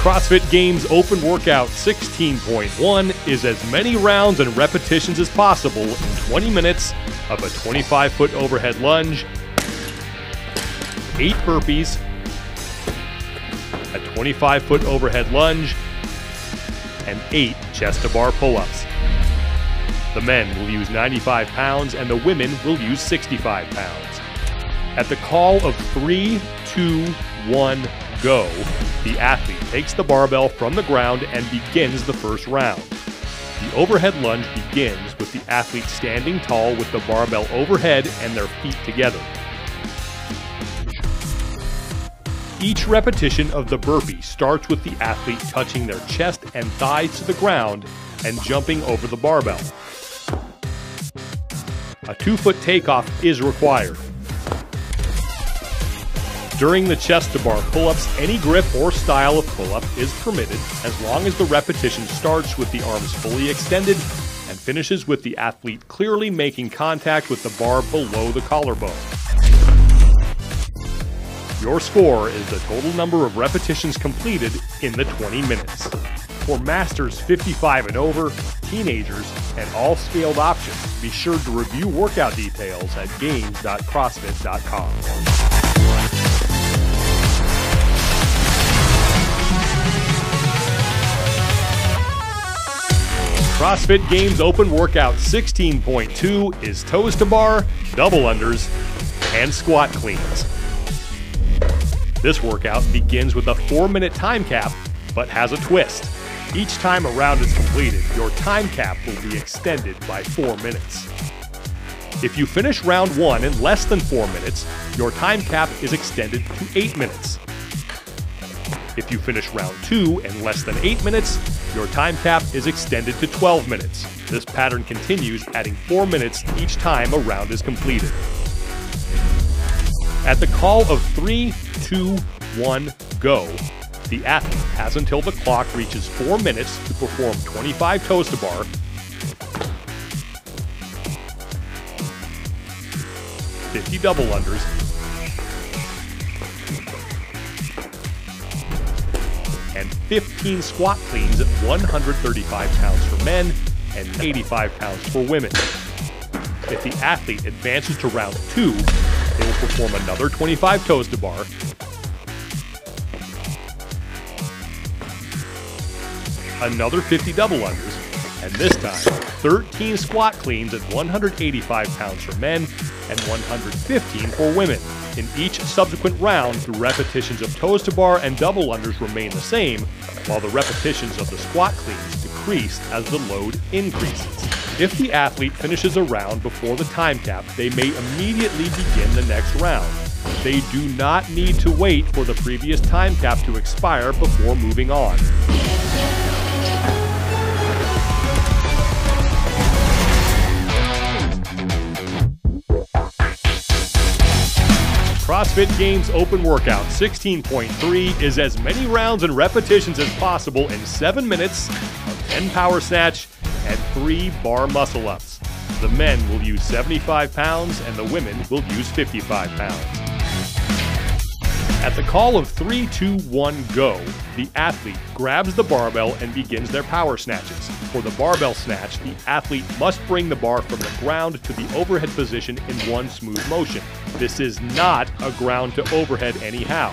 CrossFit Games Open Workout 16.1 is as many rounds and repetitions as possible in 20 minutes of a 25-foot overhead lunge, 8 burpees, a 25-foot overhead lunge, and 8 chest-to-bar pull-ups. The men will use 95 pounds and the women will use 65 pounds. At the call of 3, 2, 1, go, the athlete takes the barbell from the ground and begins the first round. The overhead lunge begins with the athlete standing tall with the barbell overhead and their feet together. Each repetition of the burpee starts with the athlete touching their chest and thighs to the ground and jumping over the barbell. A 2-foot takeoff is required. During the chest-to-bar pull-ups, any grip or style of pull-up is permitted as long as the repetition starts with the arms fully extended and finishes with the athlete clearly making contact with the bar below the collarbone. Your score is the total number of repetitions completed in the 20 minutes. For masters 55 and over, teenagers, and all scaled options, be sure to review workout details at games.crossfit.com. CrossFit Games Open Workout 16.2 is toes to bar, double unders, and squat cleans. This workout begins with a 4-minute time cap, but has a twist. Each time a round is completed, your time cap will be extended by 4 minutes. If you finish round 1 in less than 4 minutes, your time cap is extended to 8 minutes. If you finish round 2 in less than 8 minutes, your time cap is extended to 12 minutes. This pattern continues, adding 4 minutes each time a round is completed. At the call of 3, 2, 1, go, the athlete has until the clock reaches 4 minutes to perform 25 toes to bar, 50 double unders, and 15 squat cleans at 135 pounds for men and 85 pounds for women. If the athlete advances to round 2, they will perform another 25 toes to bar, another 50 double unders, and this time 13 squat cleans at 185 pounds for men and 115 for women. In each subsequent round, the repetitions of toes to bar and double unders remain the same, while the repetitions of the squat cleans decrease as the load increases. If the athlete finishes a round before the time cap, they may immediately begin the next round. They do not need to wait for the previous time cap to expire before moving on. CrossFit Games Open Workout 16.3 is as many rounds and repetitions as possible in 7 minutes of 10 power snatch and 3 bar muscle ups. The men will use 75 pounds and the women will use 55 pounds. At the call of 3, 2, 1, go, the athlete grabs the barbell and begins their power snatches. For the barbell snatch, the athlete must bring the bar from the ground to the overhead position in one smooth motion. This is not a ground to overhead anyhow.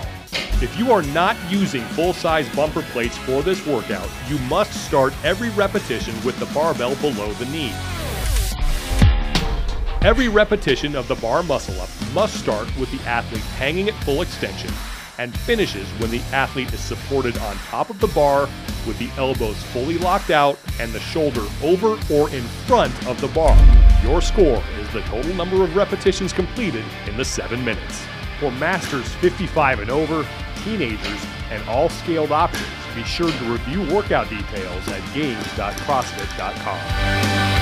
If you are not using full-size bumper plates for this workout, you must start every repetition with the barbell below the knee. Every repetition of the bar muscle up must start with the athlete hanging at full extension and finishes when the athlete is supported on top of the bar with the elbows fully locked out and the shoulder over or in front of the bar. Your score is the total number of repetitions completed in the 7 minutes. For masters 55 and over, teenagers, and all scaled options, be sure to review workout details at games.crossfit.com.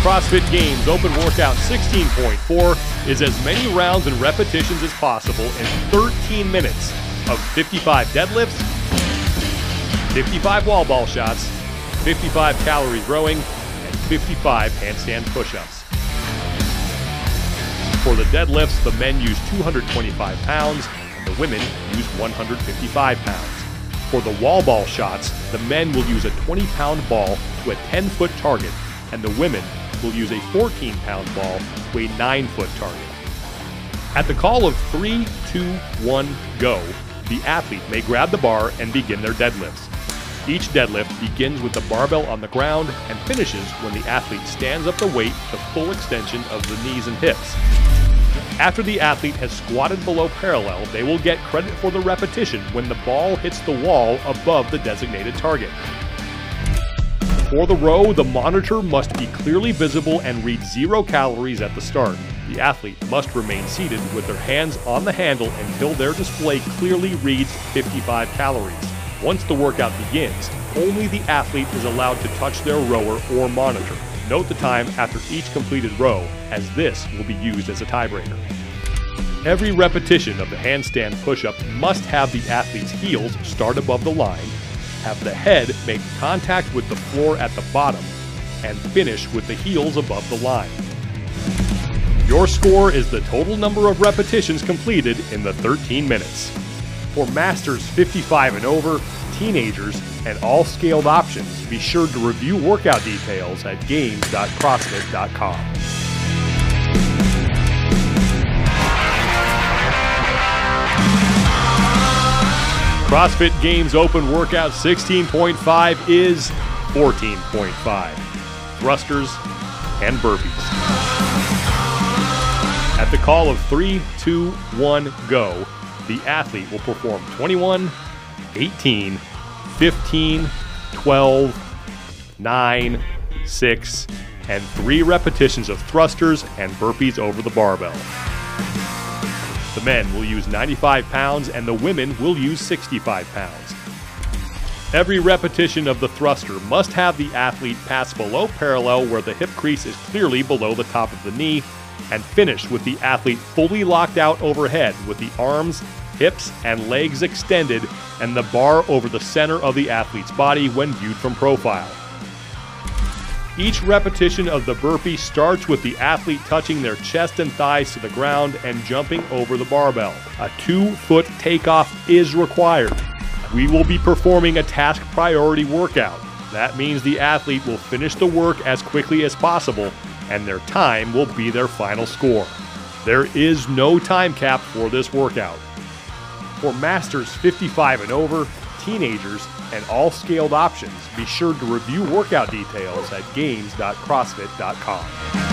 CrossFit Games Open Workout 16.4 is as many rounds and repetitions as possible in 13 minutes of 55 deadlifts, 55 wall ball shots, 55 calories rowing, and 55 handstand push-ups. For the deadlifts, the men use 225 pounds and the women use 155 pounds. For the wall ball shots, the men will use a 20-pound ball to a 10-foot target, and the women will use a 14-pound ball to a 9-foot target. At the call of 3, 2, 1, go, the athlete may grab the bar and begin their deadlifts. Each deadlift begins with the barbell on the ground and finishes when the athlete stands up the weight to full extension of the knees and hips. After the athlete has squatted below parallel, they will get credit for the repetition when the ball hits the wall above the designated target. For the row, the monitor must be clearly visible and read 0 calories at the start. The athlete must remain seated with their hands on the handle until their display clearly reads 55 calories. Once the workout begins, only the athlete is allowed to touch their rower or monitor. Note the time after each completed row, as this will be used as a tiebreaker. Every repetition of the handstand push-up must have the athlete's heels start above the line, have the head make contact with the floor at the bottom, and finish with the heels above the line. Your score is the total number of repetitions completed in the 13 minutes. For masters 55 and over, teenagers, and all scaled options, be sure to review workout details at games.crossfit.com. CrossFit Games Open Workout 16.5 is 14.5. Thrusters and burpees. At the call of 3, 2, 1, go, the athlete will perform 21, 18, 15, 12, 9, 6, and 3 repetitions of thrusters and burpees over the barbell. The men will use 95 pounds and the women will use 65 pounds. Every repetition of the thruster must have the athlete pass below parallel where the hip crease is clearly below the top of the knee, and finish with the athlete fully locked out overhead with the arms, hips, and legs extended and the bar over the center of the athlete's body when viewed from profile. Each repetition of the burpee starts with the athlete touching their chest and thighs to the ground and jumping over the barbell. A 2-foot takeoff is required. We will be performing a task priority workout. That means the athlete will finish the work as quickly as possible, and their time will be their final score. There is no time cap for this workout. For masters 55 and over, teenagers, and all scaled options, be sure to review workout details at games.crossfit.com.